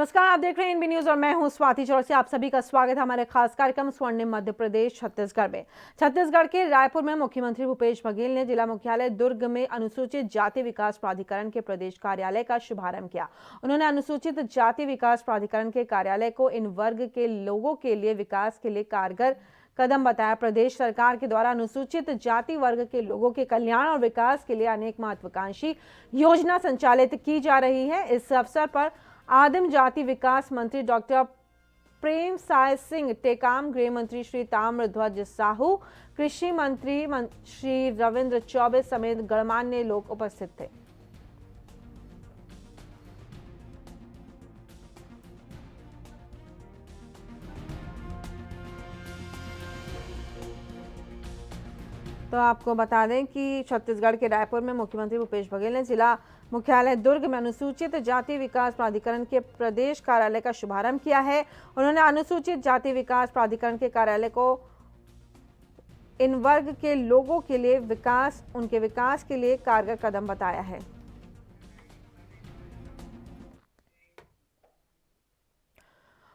नमस्कार, आप देख रहे हैं एनबी न्यूज और मैं हूं स्वाति चौरसी। आप सभी का स्वागत है हमारे खास कार्यक्रम स्वर्णिम मध्य प्रदेश छत्तीसगढ़ में। छत्तीसगढ़ के रायपुर में मुख्यमंत्री भूपेश बघेल ने जिला मुख्यालय दुर्ग में अनुसूचित जाति विकास प्राधिकरण के प्रदेश कार्यालय का शुभारंभ किया। उन्होंने अनुसूचित जाति विकास प्राधिकरण के कार्यालय को इन वर्ग के लोगों के लिए विकास के लिए कारगर कदम बताया। प्रदेश सरकार के द्वारा अनुसूचित जाति वर्ग के लोगों के कल्याण और विकास के लिए अनेक महत्वाकांक्षी योजना संचालित की जा रही है। इस अवसर पर आदिम जाति विकास मंत्री डॉक्टर प्रेम साय सिंह टेकाम, गृह मंत्री श्री ताम्रध्वज साहू, कृषि मंत्री श्री रविंद्र चौबे समेत गणमान्य लोग उपस्थित थे। तो आपको बता दें कि छत्तीसगढ़ के रायपुर में मुख्यमंत्री भूपेश बघेल ने जिला मुख्यालय दुर्ग में अनुसूचित जाति विकास प्राधिकरण के प्रदेश कार्यालय का शुभारंभ किया है। उन्होंने अनुसूचित जाति विकास प्राधिकरण के कार्यालय को इन वर्ग के लोगों के लिए उनके विकास के लिए कारगर कदम बताया है।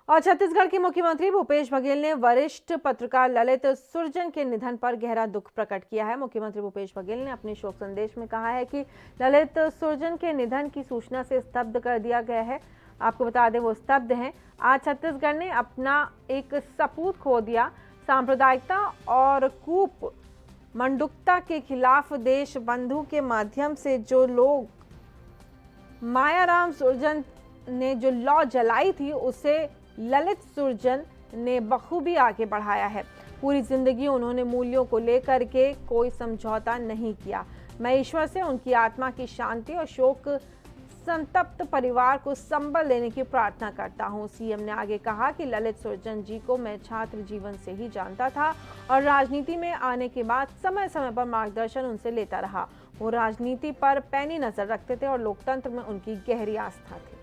और छत्तीसगढ़ के मुख्यमंत्री भूपेश बघेल ने वरिष्ठ पत्रकार ललित सुरजन के निधन पर गहरा दुख प्रकट किया है। मुख्यमंत्री भूपेश बघेल ने अपने शोक संदेश में कहा है कि ललित सुरजन के निधन की सूचना से स्तब्ध कर दिया गया है। आपको बता दें वो स्तब्ध हैं। आज छत्तीसगढ़ ने अपना एक सपूत खो दिया। सांप्रदायिकता और कूप मंडुकता के खिलाफ देश बंधु के माध्यम से जो लोग मायाराम सुरजन ने जो लौ जलाई थी उसे ललित सुरजन ने बखूबी आगे बढ़ाया है। पूरी जिंदगी उन्होंने मूल्यों को लेकर के कोई समझौता नहीं किया। मैं ईश्वर से उनकी आत्मा की शांति और शोक संतप्त परिवार को संबल देने की प्रार्थना करता हूं। सीएम ने आगे कहा कि ललित सुरजन जी को मैं छात्र जीवन से ही जानता था और राजनीति में आने के बाद समय समय पर मार्गदर्शन उनसे लेता रहा। वो राजनीति पर पैनी नजर रखते थे और लोकतंत्र में उनकी गहरी आस्था थी।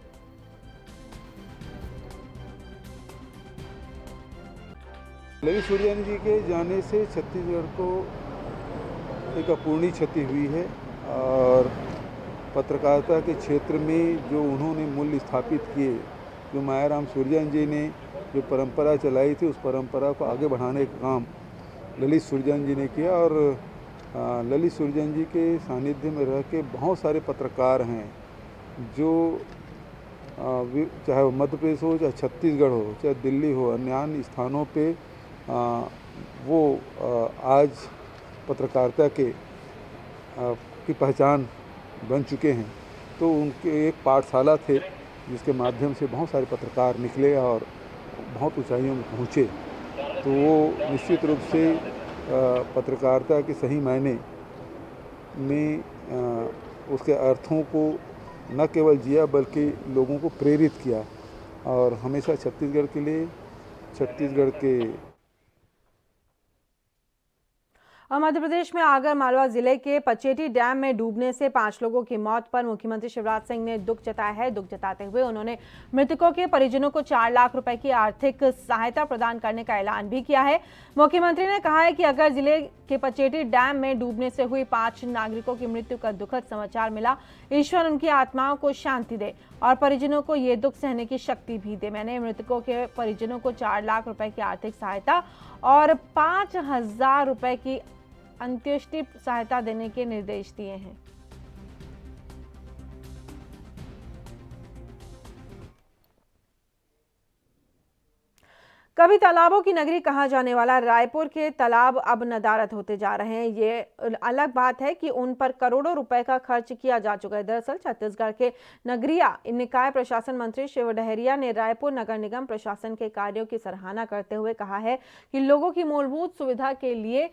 ललित सुरजन जी के जाने से छत्तीसगढ़ को एक अपूर्णीय क्षति हुई है और पत्रकारिता के क्षेत्र में जो उन्होंने मूल्य स्थापित किए, जो मायाराम सुरजन जी ने जो परंपरा चलाई थी, उस परंपरा को आगे बढ़ाने का काम ललित सुरजन जी ने किया। और ललित सुरजन जी के सानिध्य में रह के बहुत सारे पत्रकार हैं जो चाहे वो मध्य प्रदेश हो, चाहे छत्तीसगढ़ हो, चाहे दिल्ली हो, अन्य स्थानों पे वो आज पत्रकारिता की पहचान बन चुके हैं। तो उनके एक पाठशाला थे जिसके माध्यम से बहुत सारे पत्रकार निकले और बहुत ऊंचाइयों में पहुँचे। तो वो निश्चित रूप से पत्रकारिता के सही मायने में उसके अर्थों को न केवल जिया बल्कि लोगों को प्रेरित किया और हमेशा छत्तीसगढ़ के लिए, छत्तीसगढ़ के और मध्य प्रदेश में आगर मालवा जिले के पचेटी डैम में डूबने से 5 लोगों की मौत पर मुख्यमंत्री शिवराज सिंह ने दुख जताया है। दुख जताते हुए उन्होंने मृतकों के परिजनों को 4 लाख रुपए की आर्थिक सहायता प्रदान करने का ऐलान भी किया है। मुख्यमंत्री ने कहा है कि अगर जिले के पचेटी डैम में डूबने से हुई 5 नागरिकों की मृत्यु का दुखद समाचार मिला, ईश्वर उनकी आत्माओं को शांति दे और परिजनों को ये दुख सहने की शक्ति भी दे। मैंने मृतकों के परिजनों को 4 लाख रुपए की आर्थिक सहायता और 5,000 रुपए की अंत्येष्टि सहायता देने के निर्देश दिए हैं। कभी तालाबों की नगरी कहा जाने वाला रायपुर के तालाब अब नदारद होते जा रहे हैं। ये अलग बात है कि उन पर करोड़ों रुपए का खर्च किया जा चुका है। दरअसल छत्तीसगढ़ के नगरीय निकाय प्रशासन मंत्री शिव डहरिया ने रायपुर नगर निगम प्रशासन के कार्यों की सराहना करते हुए कहा है कि लोगों की मूलभूत सुविधा के लिए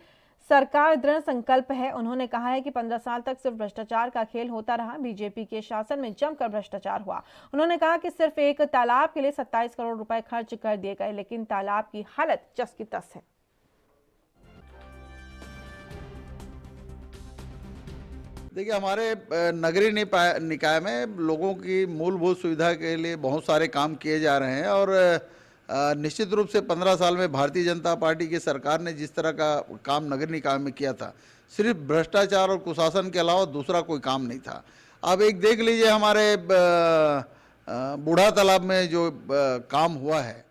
सरकार दृढ़ संकल्प है। उन्होंने कहा है कि 15 साल तक सिर्फ भ्रष्टाचार का खेल होता रहा। बीजेपी के शासन में जमकर भ्रष्टाचार हुआ। उन्होंने कहा कि सिर्फ एक तालाब के लिए 27 करोड़ रुपए खर्च कर दिए गए, लेकिन तालाब की हालत जस की तस है। देखिए, हमारे नगरीय निकाय में लोगों की मूलभूत सुविधा के लिए बहुत सारे काम किए जा रहे हैं और निश्चित रूप से 15 साल में भारतीय जनता पार्टी की सरकार ने जिस तरह का काम नगर निकाय में किया था, सिर्फ भ्रष्टाचार और कुशासन के अलावा दूसरा कोई काम नहीं था। अब एक देख लीजिए, हमारे बूढ़ा तालाब में जो काम हुआ है,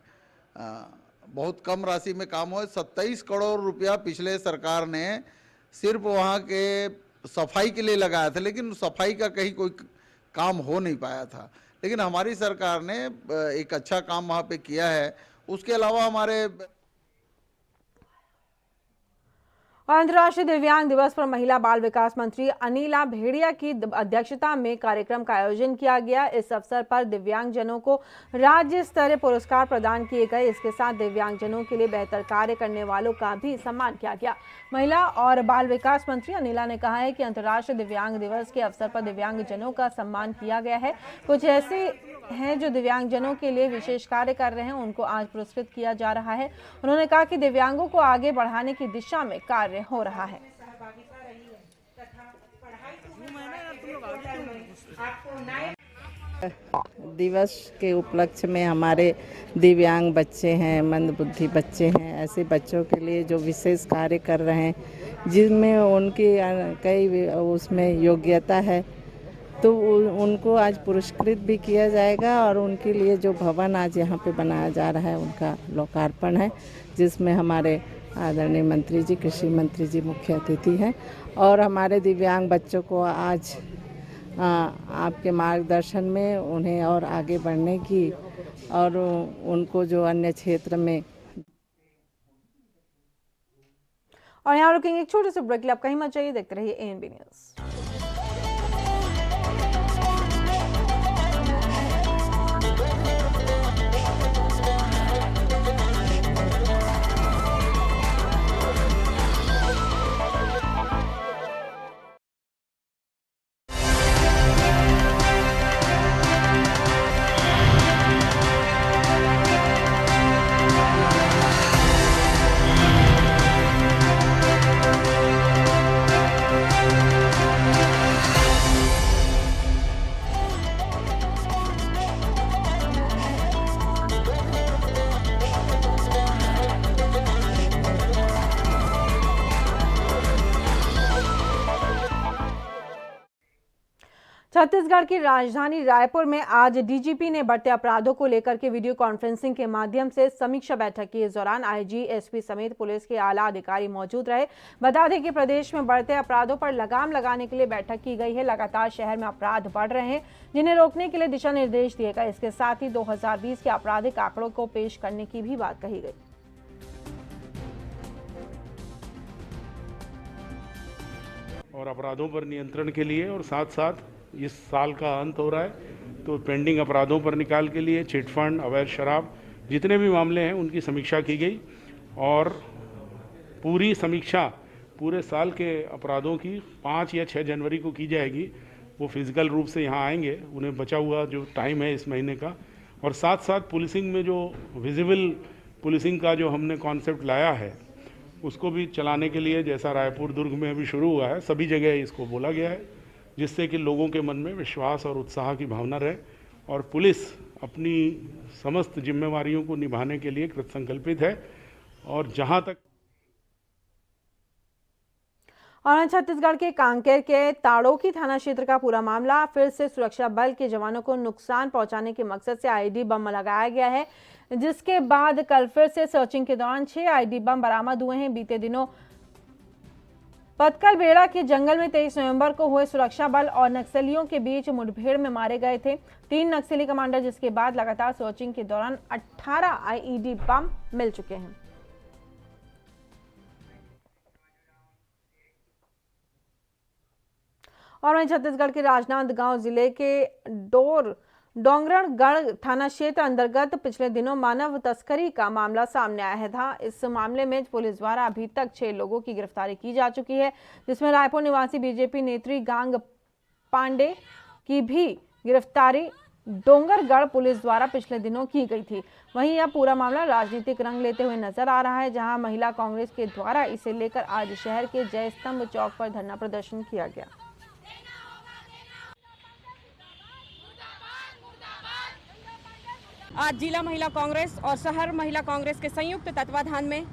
बहुत कम राशि में काम हुआ है। 27 करोड़ रुपया पिछले सरकार ने सिर्फ वहाँ के सफाई के लिए लगाया था, लेकिन सफाई का कहीं कोई काम हो नहीं पाया था। लेकिन हमारी सरकार ने एक अच्छा काम वहाँ पे किया है। उसके अलावा हमारे अंतर्राष्ट्रीय दिव्यांग दिवस पर महिला बाल विकास मंत्री अनिला भेड़िया की अध्यक्षता में कार्यक्रम का आयोजन किया गया। इस अवसर पर दिव्यांगजनों को राज्य स्तरीय पुरस्कार प्रदान किए गए। इसके साथ दिव्यांगजनों के लिए बेहतर कार्य करने वालों का भी सम्मान किया गया। महिला और बाल विकास मंत्री अनिला ने कहा है कि अंतर्राष्ट्रीय दिव्यांग दिवस के अवसर पर दिव्यांगजनों का सम्मान किया गया है। कुछ ऐसे हैं जो दिव्यांगजनों के लिए विशेष कार्य कर रहे हैं, उनको आज पुरस्कृत किया जा रहा है। उन्होंने कहा कि दिव्यांगों को आगे बढ़ाने की दिशा में कार्य हो रहा है। दिवस के उपलक्ष्य में हमारे दिव्यांग बच्चे हैं, मंदबुद्धि बच्चे हैं, ऐसे बच्चों के लिए जो विशेष कार्य कर रहे हैं, जिनमें उनकी कई उसमें योग्यता है, तो उनको आज पुरस्कृत भी किया जाएगा। और उनके लिए जो भवन आज यहाँ पे बनाया जा रहा है, उनका लोकार्पण है, जिसमें हमारे आदरणीय मंत्री जी, कृषि मंत्री जी मुख्य अतिथि हैं। और हमारे दिव्यांग बच्चों को आज आपके मार्गदर्शन में उन्हें और आगे बढ़ने की और उनको जो अन्य क्षेत्र में। और यहाँ रुकेंगे एक छोटे से ब्रेक के लिए। आप कहीं मत जाइए, देखते रहिए ANB न्यूज़। छत्तीसगढ़ की राजधानी रायपुर में आज डीजीपी ने बढ़ते अपराधों को लेकर के वीडियो कॉन्फ्रेंसिंग के माध्यम से समीक्षा बैठक की। इस दौरान आईजी, एसपी समेत पुलिस के आला अधिकारी मौजूद रहे। बता दें कि प्रदेश में बढ़ते अपराधों पर लगाम लगाने के लिए बैठक की गई है। लगातार शहर में अपराध बढ़ रहे हैं, जिन्हें रोकने के लिए दिशा निर्देश दिए गए। इसके साथ ही 2020 के आपराधिक आंकड़ों को पेश करने की भी बात कही गई। और अपराधों पर नियंत्रण के लिए, और साथ साथ इस साल का अंत हो रहा है तो पेंडिंग अपराधों पर निकाल के लिए, चिटफंड, अवैध शराब, जितने भी मामले हैं उनकी समीक्षा की गई। और पूरी समीक्षा पूरे साल के अपराधों की 5 या 6 जनवरी को की जाएगी। वो फिजिकल रूप से यहाँ आएंगे, उन्हें बचा हुआ जो टाइम है इस महीने का। और साथ साथ पुलिसिंग में जो विजिबल पुलिसिंग का जो हमने कॉन्सेप्ट लाया है, उसको भी चलाने के लिए, जैसा रायपुर, दुर्ग में अभी शुरू हुआ है, सभी जगह इसको बोला गया है, जिससे कि लोगों के मन में विश्वास और उत्साह की भावना रहे और पुलिस अपनी समस्त जिम्मेवारियों को निभाने के लिए कृतसंकल्पित है। और जहां तक और छत्तीसगढ़ के कांकेर के ताड़ोकी थाना क्षेत्र का पूरा मामला, फिर से सुरक्षा बल के जवानों को नुकसान पहुंचाने के मकसद से आईडी बम लगाया गया है, जिसके बाद कल फिर से सर्चिंग के दौरान 6 आईडी बम बरामद हुए हैं। बीते दिनों पतकल बेड़ा के जंगल में 23 नवंबर को हुए सुरक्षा बल और नक्सलियों के बीच मुठभेड़ में मारे गए थे 3 नक्सली कमांडर, जिसके बाद लगातार सर्चिंग के दौरान 18 आईईडी बम मिल चुके हैं। और वहीं छत्तीसगढ़ के राजनांदगांव जिले के डोंगरगढ़ थाना क्षेत्र अंतर्गत पिछले दिनों मानव तस्करी का मामला सामने आया था। इस मामले में पुलिस द्वारा अभी तक 6 लोगों की गिरफ्तारी की जा चुकी है, जिसमें रायपुर निवासी बीजेपी नेत्री गांग पांडे की भी गिरफ्तारी डोंगरगढ़ पुलिस द्वारा पिछले दिनों की गई थी। वहीं यह पूरा मामला राजनीतिक रंग लेते हुए नजर आ रहा है, जहां महिला कांग्रेस के द्वारा इसे लेकर आज शहर के जय स्तंभ चौक पर धरना प्रदर्शन किया गया। आज जिला महिला कांग्रेस और शहर महिला कांग्रेस के संयुक्त तत्वाधान में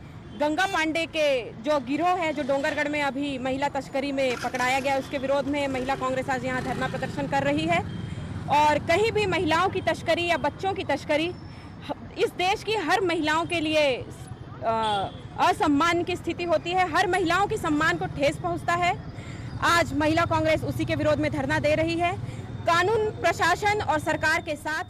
गंगा पांडे के जो गिरोह है, जो डोंगरगढ़ में अभी महिला तस्करी में पकड़ाया गया, उसके विरोध में महिला कांग्रेस आज यहाँ धरना प्रदर्शन कर रही है। और कहीं भी महिलाओं की तस्करी या बच्चों की तस्करी इस देश की हर महिलाओं के लिए असम्मान की स्थिति होती है, हर महिलाओं के सम्मान को ठेस पहुंचता है। आज महिला कांग्रेस उसी के विरोध में धरना दे रही है। कानून, प्रशासन और सरकार के साथ।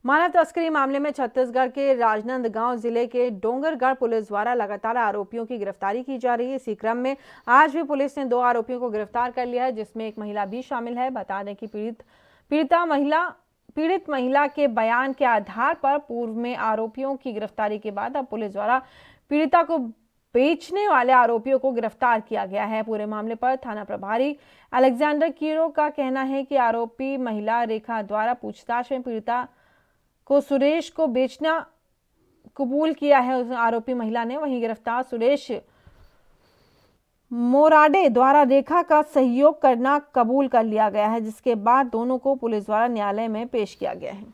मानव तस्करी मामले में छत्तीसगढ़ के राजनांदगांव जिले के डोंगरगढ़ पुलिस द्वारा लगातार आरोपियों की गिरफ्तारी की जा रही है। इसी क्रम में आज भी पुलिस ने 2 आरोपियों को गिरफ्तार कर लिया है, जिसमें एक महिला भी शामिल है। बता दें कि पीड़ित महिला के बयान के आधार पर पूर्व में आरोपियों की गिरफ्तारी के बाद अब पुलिस द्वारा पीड़िता को बेचने वाले आरोपियों को गिरफ्तार किया गया है। पूरे मामले पर थाना प्रभारी अलेक्जेंडर कीरो का कहना है कि आरोपी महिला रेखा द्वारा पूछताछ में पीड़िता को सुरेश को बेचना कबूल किया है। उस आरोपी महिला ने वहीं गिरफ्तार सुरेश मोराडे द्वारा रेखा का सहयोग करना कबूल कर लिया गया है, जिसके बाद दोनों को पुलिस द्वारा न्यायालय में पेश किया गया है।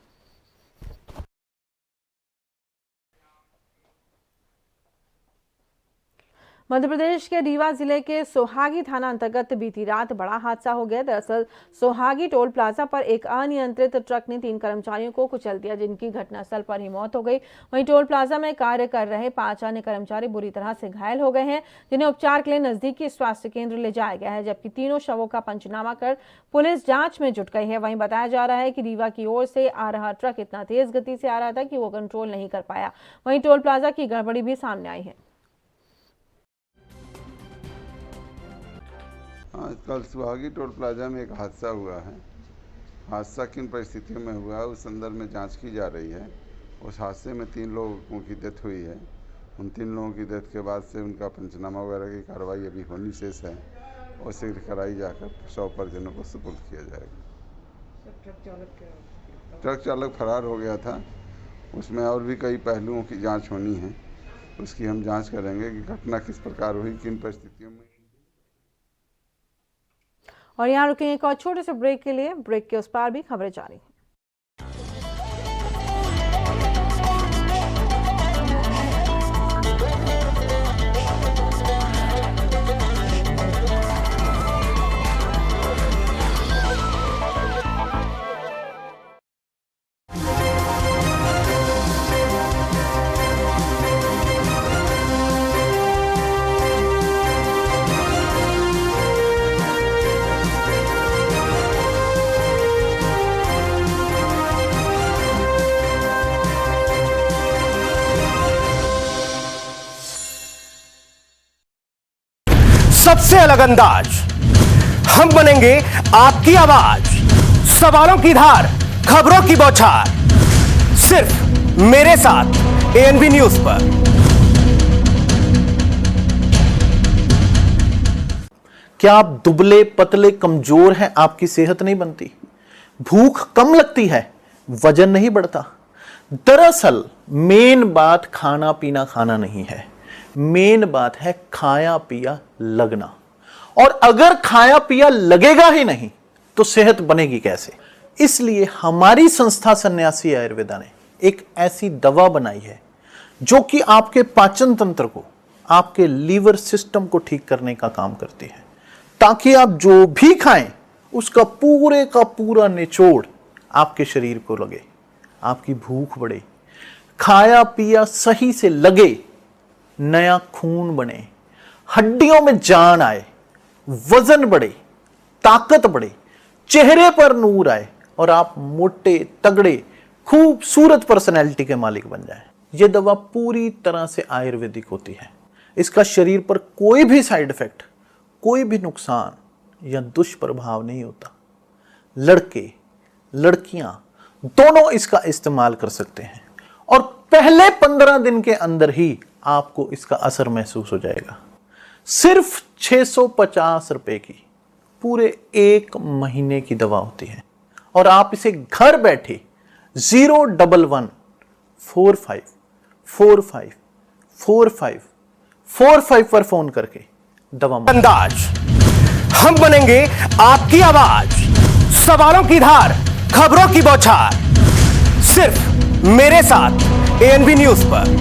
मध्य प्रदेश के रीवा जिले के सोहागी थाना अंतर्गत बीती रात बड़ा हादसा हो गया। दरअसल सोहागी टोल प्लाजा पर एक अनियंत्रित ट्रक ने 3 कर्मचारियों को कुचल दिया, जिनकी घटनास्थल पर ही मौत हो गई। वहीं टोल प्लाजा में कार्य कर रहे 5 अन्य कर्मचारी बुरी तरह से घायल हो गए हैं, जिन्हें उपचार के लिए नजदीकी स्वास्थ्य केंद्र ले जाया गया है, जबकि तीनों शवों का पंचनामा कर पुलिस जांच में जुट गई है। वहीं बताया जा रहा है कि रीवा की ओर से आ रहा ट्रक इतना तेज गति से आ रहा था कि वो कंट्रोल नहीं कर पाया। वहीं टोल प्लाजा की गड़बड़ी भी सामने आई है। कल सुहागी टोल प्लाजा में एक हादसा हुआ है। हादसा किन परिस्थितियों में हुआ है उस संदर्भ में जांच की जा रही है। उस हादसे में 3 लोगों की डेथ हुई है। उन 3 लोगों की डेथ के बाद से उनका पंचनामा वगैरह की कार्रवाई अभी होनी शेष है और शीघ्र कराई जाकर शव परिजनों को सुपुर्द किया जाएगा। ट्रक चालक फरार हो गया था। उसमें और भी कई पहलुओं की जाँच होनी है। उसकी हम जाँच करेंगे कि घटना किस प्रकार हुई, किन परिस्थितियों में। और यहाँ रुकेंगे एक और छोटे से ब्रेक के लिए। ब्रेक के उस पार भी खबरें जारी हैं। सबसे अलग अंदाज, हम बनेंगे आपकी आवाज, सवालों की धार, खबरों की बौछार, सिर्फ मेरे साथ एएनबी न्यूज पर। क्या आप दुबले पतले कमजोर हैं? आपकी सेहत नहीं बनती, भूख कम लगती है, वजन नहीं बढ़ता? दरअसल मेन बात खाना पीना खाना नहीं है, मेन बात है खाया पिया लगना। और अगर खाया पिया लगेगा ही नहीं तो सेहत बनेगी कैसे? इसलिए हमारी संस्था सन्यासी आयुर्वेदा ने एक ऐसी दवा बनाई है जो कि आपके पाचन तंत्र को, आपके लीवर सिस्टम को ठीक करने का काम करती है, ताकि आप जो भी खाएं उसका पूरे का पूरा निचोड़ आपके शरीर को लगे, आपकी भूख बढ़े, खाया पिया सही से लगे, नया खून बने, हड्डियों में जान आए, वजन बढ़े, ताकत बढ़े, चेहरे पर नूर आए और आप मोटे तगड़े खूबसूरत पर्सनैलिटी के मालिक बन जाएं। यह दवा पूरी तरह से आयुर्वेदिक होती है। इसका शरीर पर कोई भी साइड इफेक्ट, कोई भी नुकसान या दुष्प्रभाव नहीं होता। लड़के लड़कियां दोनों इसका इस्तेमाल कर सकते हैं और पहले 15 दिन के अंदर ही आपको इसका असर महसूस हो जाएगा। सिर्फ 650 रुपए की पूरे 1 महीने की दवा होती है और आप इसे घर बैठे 01145454545 पर फोन करके दवा अंदाज, हम बनेंगे आपकी आवाज, सवालों की धार, खबरों की बौछार, सिर्फ मेरे साथ एएनबी न्यूज पर।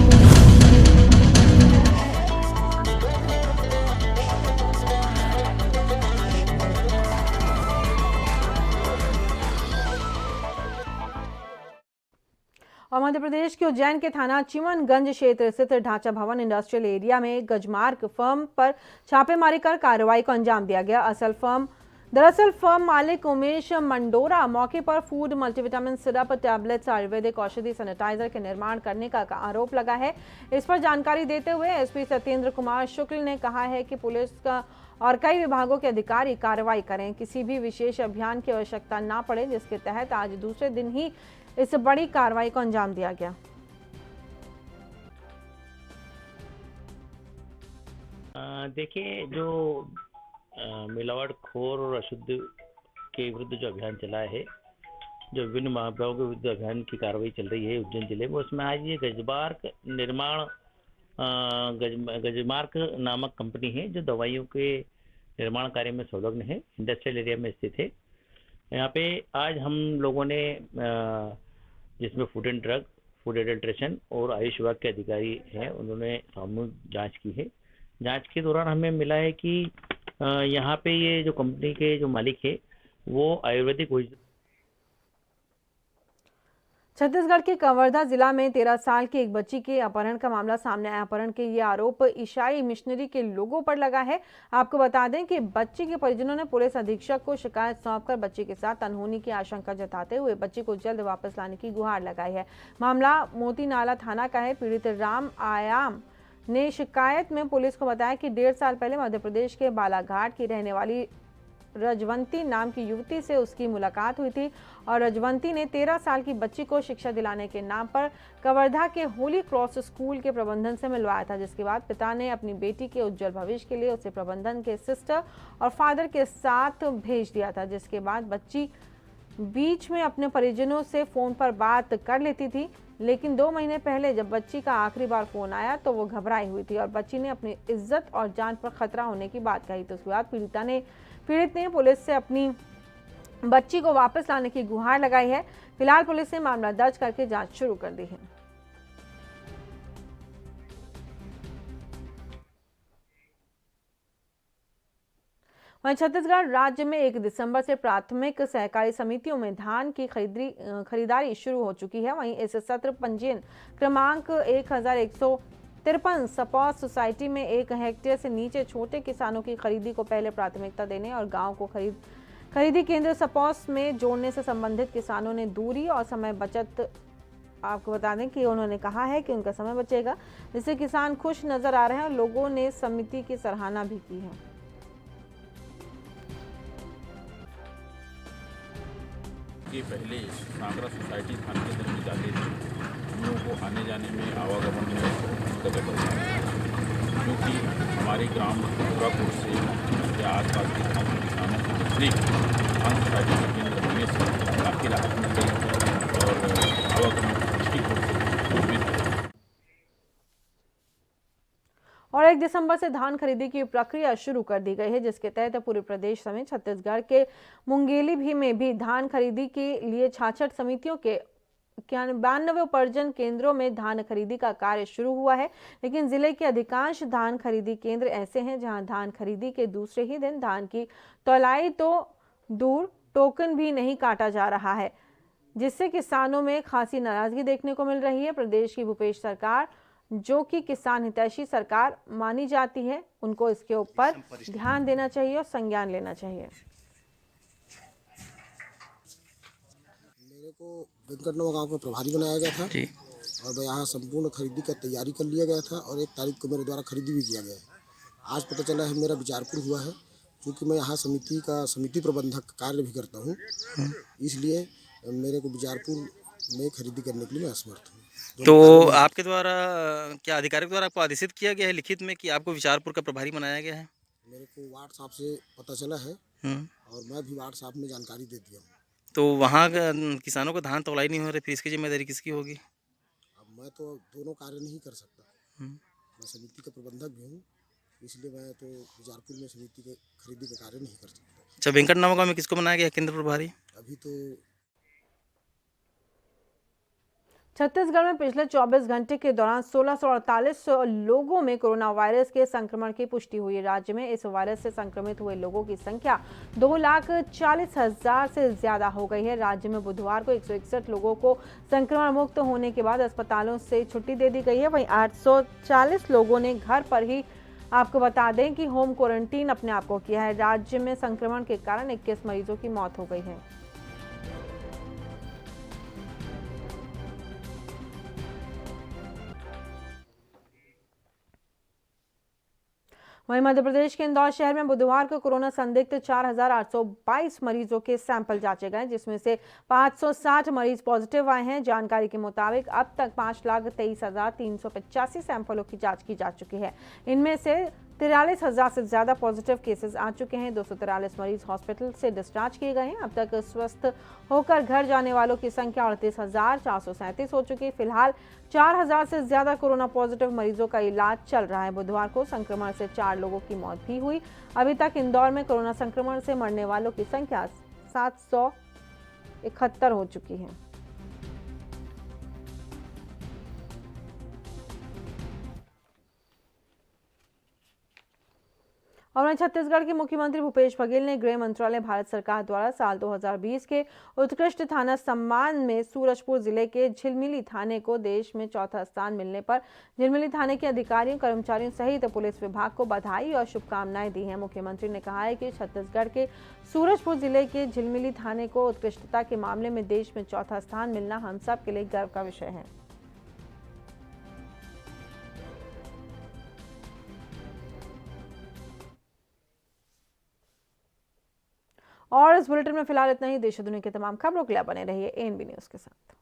और मध्य प्रदेश के उज्जैन के थाना चिमनगंज क्षेत्र स्थित ढांचा भवन इंडस्ट्रियल एरिया में गजमार्क फर्म पर छापेमारी कर कार्रवाई को अंजाम दिया गया। दरअसल फर्म मालिक उमेश मंडोरा मौके पर food multivitamin syrup, tablets, Ayurvedic औषधि, सैनिटाइजर के निर्माण करने का आरोप लगा है। इस पर जानकारी देते हुए एसपी सत्येंद्र कुमार शुक्ल ने कहा है कि पुलिस का और कई विभागों के अधिकारी कार्रवाई करें, किसी भी विशेष अभियान की आवश्यकता ना पड़े, जिसके तहत आज दूसरे दिन ही इस बड़ी कार्रवाई को अंजाम दिया गया। देखिए, जो मिलावट खोर और अशुद्ध के विरुद्ध जो अभियान चला है, जो विभिन्न महाविभागों के विरुद्ध अभियान की कार्रवाई चल रही है उज्जैन जिले में, उसमें आज ये गजमार्क निर्माण गजमार्क नामक कंपनी है जो दवाइयों के निर्माण कार्य में संलग्न है, इंडस्ट्रियल एरिया में स्थित है। यहाँ पे आज हम लोगों ने जिसमें food and drug, food adulteration और आयुष विभाग के अधिकारी हैं, उन्होंने सामूहिक जांच की है। जांच के दौरान हमें मिला है कि यहाँ पे ये जो कंपनी के जो मालिक है वो आयुर्वेदिक। छत्तीसगढ़ के कवर्धा जिला में 13 साल की एक बच्ची के अपहरण का मामला सामने आया। अपहरण के ये आरोप ईसाई मिशनरी के लोगों पर लगा है। आपको बता दें कि बच्ची के परिजनों ने पुलिस अधीक्षक को शिकायत सौंपकर बच्ची के साथ अनहोनी की आशंका जताते हुए बच्ची को जल्द वापस लाने की गुहार लगाई है। मामला मोती नाला थाना का है। पीड़ित राम आयाम ने शिकायत में पुलिस को बताया कि 1.5 साल पहले मध्य प्रदेश के बालाघाट की रहने वाली रजवंती नाम की युवती से उसकी मुलाकात हुई थी और रजवंती ने 13 साल की बच्ची को शिक्षा दिलाने के नाम पर कवर्धा के होली क्रॉस स्कूल के प्रबंधन से मिलवाया था, जिसके बाद पिता ने अपनी बेटी के उज्जवल भविष्य के लिए उसे प्रबंधन के सिस्टर और फादर के साथ भेज दिया था। जिसके बाद बच्ची बीच में अपने परिजनों से फोन पर बात कर लेती थी, लेकिन 2 महीने पहले जब बच्ची का आखिरी बार फोन आया तो वो घबराई हुई थी और बच्ची ने अपनी इज्जत और जान पर खतरा होने की बात कही। तो उसके बाद पीड़ित ने पुलिस से अपनी बच्ची को वापस लाने की गुहार लगाई है। फिलहाल पुलिस ने मामला दर्ज करके जांच शुरू कर दी है। वहीं छत्तीसगढ़ राज्य में 1 दिसंबर से प्राथमिक सहकारी समितियों में धान की खरीदारी शुरू हो चुकी है। वहीं इस सत्र पंजीयन क्रमांक 1153 सपॉस सोसाइटी में 1 हेक्टेयर से नीचे छोटे किसानों की खरीदी को पहले प्राथमिकता देने और गांव को खरीदी केंद्र सपॉस में जोड़ने से संबंधित किसानों ने दूरी और समय बचत। आपको बता दें कि उन्होंने कहा है कि उनका समय बचेगा, जिससे किसान खुश नजर आ रहे हैं और लोगों ने समिति की सराहना भी की है। के पहले सांगरा सोसाइटी थान के अंदर में जाते थे, हम लोगों को आने जाने में आवागमन में दिक्कतें पड़ती हैं, क्योंकि हमारे ग्राम पूरापुर से या आसपास के गाँव के किसानों को नजदीक धान सोसाइटी के केंद्र होने से काफ़ी राहत मिल गई और आवागमन दृष्टिकोण से उपयोगी है। और 1 दिसंबर से धान खरीदी की प्रक्रिया शुरू कर दी गई है, जिसके तहत पूरे प्रदेश समेत छत्तीसगढ़ के मुंगेली में भी धान खरीदी के लिए 66 समितियों के 92 उपार्जन केंद्रों में धान खरीदी का कार्य शुरू हुआ है। लेकिन जिले के अधिकांश धान खरीदी केंद्र ऐसे हैं जहां धान खरीदी के दूसरे ही दिन धान की तौलाई तो दूर टोकन भी नहीं काटा जा रहा है, जिससे किसानों में खासी नाराजगी देखने को मिल रही है। प्रदेश की भूपेश सरकार, जो कि किसान हितैषी सरकार मानी जाती है, उनको इसके ऊपर ध्यान देना चाहिए और संज्ञान लेना चाहिए। मेरे को वेंकटनवा गांव का प्रभारी बनाया गया था और यहाँ संपूर्ण खरीदी का तैयारी कर लिया गया था और 1 तारीख को मेरे द्वारा खरीदी भी किया गया। आज पता चला है मेरा विचारपुर हुआ है, क्योंकि मैं यहाँ समिति प्रबंधक कार्य भी करता हूँ, इसलिए मेरे को विचारपुर में खरीदी करने के लिए मैं असमर्थ हूँ। तो आपके द्वारा क्या अधिकारी द्वारा आपको आदेशित किया गया है लिखित में कि आपको विचारपुर का प्रभारी बनाया गया है? मेरे को वार्ड साहब से पता चला है और मैं भी वार्ड साहब में जानकारी दे दिया हूँ। तो वहाँ किसानों को धान तौलाई नहीं हो रही, फिर इसकी जिम्मेदारी किसकी होगी? अब मैं तो दोनों कार्य नहीं कर सकता, मैं समिति का प्रबंधक भी हूँ, इसलिए मैं तो विचारपुर में समिति के खरीदी का कार्य नहीं कर सकता। अच्छा, वेंकटनवा गाँव में किसको बनाया गया केंद्र प्रभारी? अभी तो छत्तीसगढ़ में पिछले 24 घंटे के दौरान 1648 लोगों में कोरोना वायरस के संक्रमण की पुष्टि हुई है। राज्य में इस वायरस से संक्रमित हुए लोगों की संख्या 2,40,000 से ज्यादा हो गई है। राज्य में बुधवार को 161 लोगों को संक्रमण मुक्त होने के बाद अस्पतालों से छुट्टी दे दी गई है। वहीं 840 लोगों ने घर पर ही, आपको बता दें कि होम क्वारंटीन अपने आप को किया है। राज्य में संक्रमण के कारण 21 मरीजों की मौत हो गई है। वहीं मध्य प्रदेश के इंदौर शहर में बुधवार को कोरोना संदिग्ध 4,822 मरीजों के सैंपल जांचे गए, जिसमें से 560 मरीज पॉजिटिव आए हैं। जानकारी के मुताबिक अब तक 5,23,385 सैंपलों की जांच की जा चुकी है। इनमें से 43,000 से ज्यादा पॉजिटिव केसेस आ चुके हैं। 243 मरीज हॉस्पिटल से डिस्चार्ज किए गए हैं। अब तक स्वस्थ होकर घर जाने वालों की संख्या 38,437 हो चुकी है। फिलहाल 4,000 से ज्यादा कोरोना पॉजिटिव मरीजों का इलाज चल रहा है। बुधवार को संक्रमण से 4 लोगों की मौत भी हुई। अभी तक इंदौर में कोरोना संक्रमण से मरने वालों की संख्या 771 हो चुकी है। और वहीं छत्तीसगढ़ के मुख्यमंत्री भूपेश बघेल ने गृह मंत्रालय भारत सरकार द्वारा साल 2020 के उत्कृष्ट थाना सम्मान में सूरजपुर जिले के झिलमिली थाने को देश में चौथा स्थान मिलने पर झिलमिली थाने के अधिकारियों, कर्मचारियों सहित पुलिस विभाग को बधाई और शुभकामनाएं दी हैं। मुख्यमंत्री ने कहा है कि छत्तीसगढ़ के सूरजपुर जिले के झिलमिली थाने को उत्कृष्टता के मामले में देश में चौथा स्थान मिलना हम सब के लिए गर्व का विषय है। और इस बुलेटिन में फिलहाल इतना ही। देश दुनिया की तमाम खबरों के लिए बने रहिए एएनबी न्यूज के साथ।